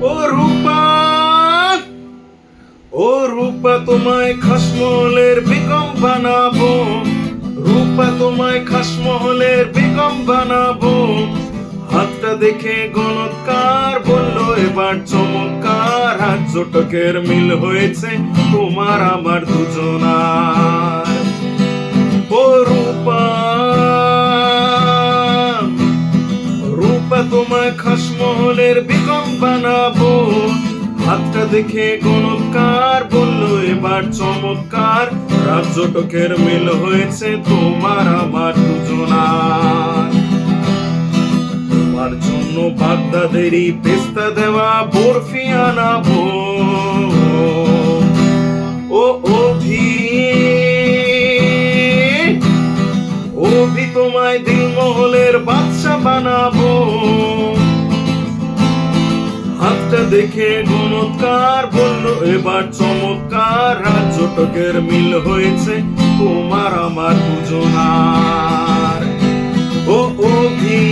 ও রূপা, ও রূপা তোমায় খাসমহলের বেগম বানাবো, রূপা তোমায় খাসমহলের বেগম বানাবো। হাতটা দেখে গণৎকার বললো এবার চমৎকার, হাত জোটকের মিল হয়েছে তোমার আমার দুজনার। ও রূপা, রূপা তোমায় খাসমহলের বেগম বানাবো। হাতটা দেখে গণৎকার বললো এবার চমৎকার, রাত জোটকের মিল হয়েছে তোমার আমার দুজনার। তোমার জন্য বাগদাদেরই পেস্তা দেওয়া বরফি আনাবো। ও অভি, অভি তোমায় দিলমহলের বাদশা বানাবো। হাতটা দেখে গণৎকার বললো এবার চমৎকার, রাত জোটকের মিল হয়েছে তোমার আমার দুজনার। ও অভি,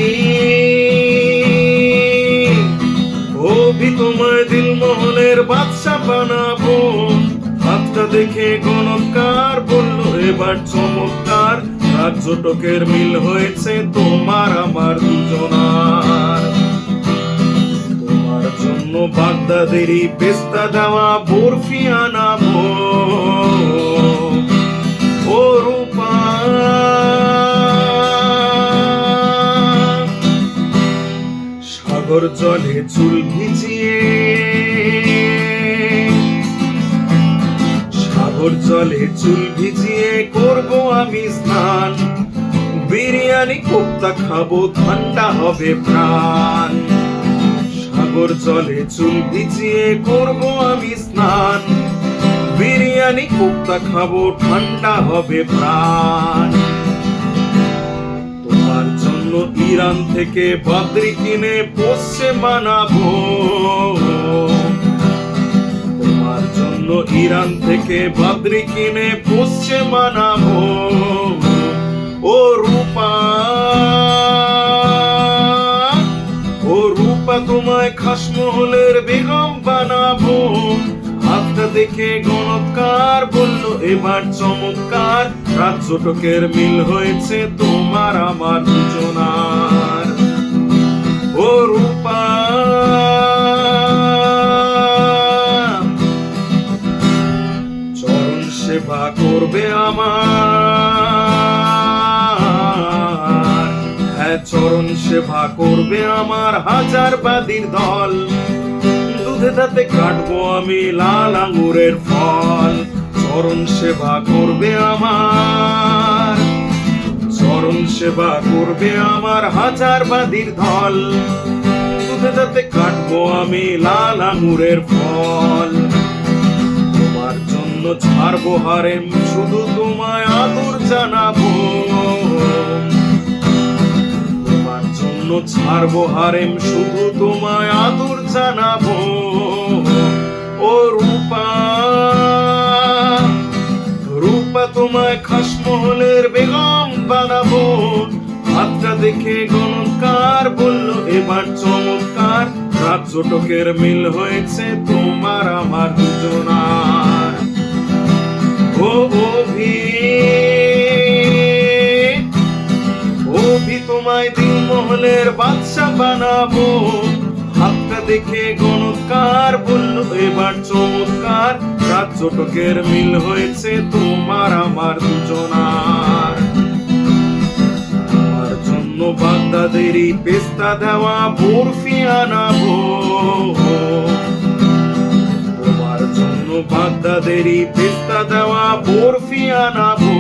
অভি তোমায় দিলমহলের বাদশা বানাবো। হাতটা দেখে গণৎকার বললো এবার চমৎকার, রাত জোটকের মিল হয়েছে তোমার আমার দুজনার। তোমার জন্য বাগদাদেরই পেস্তা দেওয়া বরফি আনাবো। ও রূপা, সাগর জলে চুল ভিজিয়ে, সাগর জলে চুল ভিজিয়ে করবো আমি স্নান। বিরিয়ানি কোপ্তা খাবো ঠান্ডা হবে প্রাণ। সাগর জলে চুল ভিজিয়ে করবো আমি স্নান। বিরিয়ানি কোপ্তা খাবো ঠান্ডা হবে প্রাণ। তোমার জন্য ইরান থেকে বাদ্রি কিনে পোষে বানাবো। তোমার জন্য ইরান থেকে বাদ্রি কিনে পোষে বানাবো। ও রূপা, ও রূপা তোমায় খাসমহলের বেগম বানাবো। হাতটা দেখে গণৎকার বললো এবার চমৎকার, রাত জোটকের মিল হয়েছে তোমার আমার দুজনার। ও রূপা, চরণ সেবা করবে আমার, হ্যাঁ চরণ সেবা করবে আমার হাজার বাদীর দল। দুধে দাঁতে কাটবো আমি লাল আঙ্গুরের ফল। চরণ সেবা করবে আমার, চরণ সেবা করবে আমার হাজার বাদীর দল। দুধে দাঁতে কাটবো আমি লাল আঙ্গুরের ফল। তোমার জন্য ছাড়বো হারেম, শুধু তোমায় আদর জানাবো। তোমার জন্য ছাড়বো হারেম, শুধু তোমায় আদর জানাবো। ও রূপা, রূপা তোমায় খাসমহলের বেগম বানাবো। হাতটা দেখে গণৎকার বললো এবার চমৎকার, রাত জোটকের মিল হয়েছে তোমার আমার দুজনার। ও অভি, অভি তোমায় দিলমহলের বাদশা বানাবো। হাতটা দেখে গণৎকার বললো এবার চমৎকার, রাত জোটকের মিল হয়েছে তোমার আমার দুজনার। তোমার জন্য বাগদাদেরই পেস্তা দেওয়া বরফি আনাবো। তোমার জন্য বাগদাদেরই পেস্তা দেওয়া বরফি আনাবো।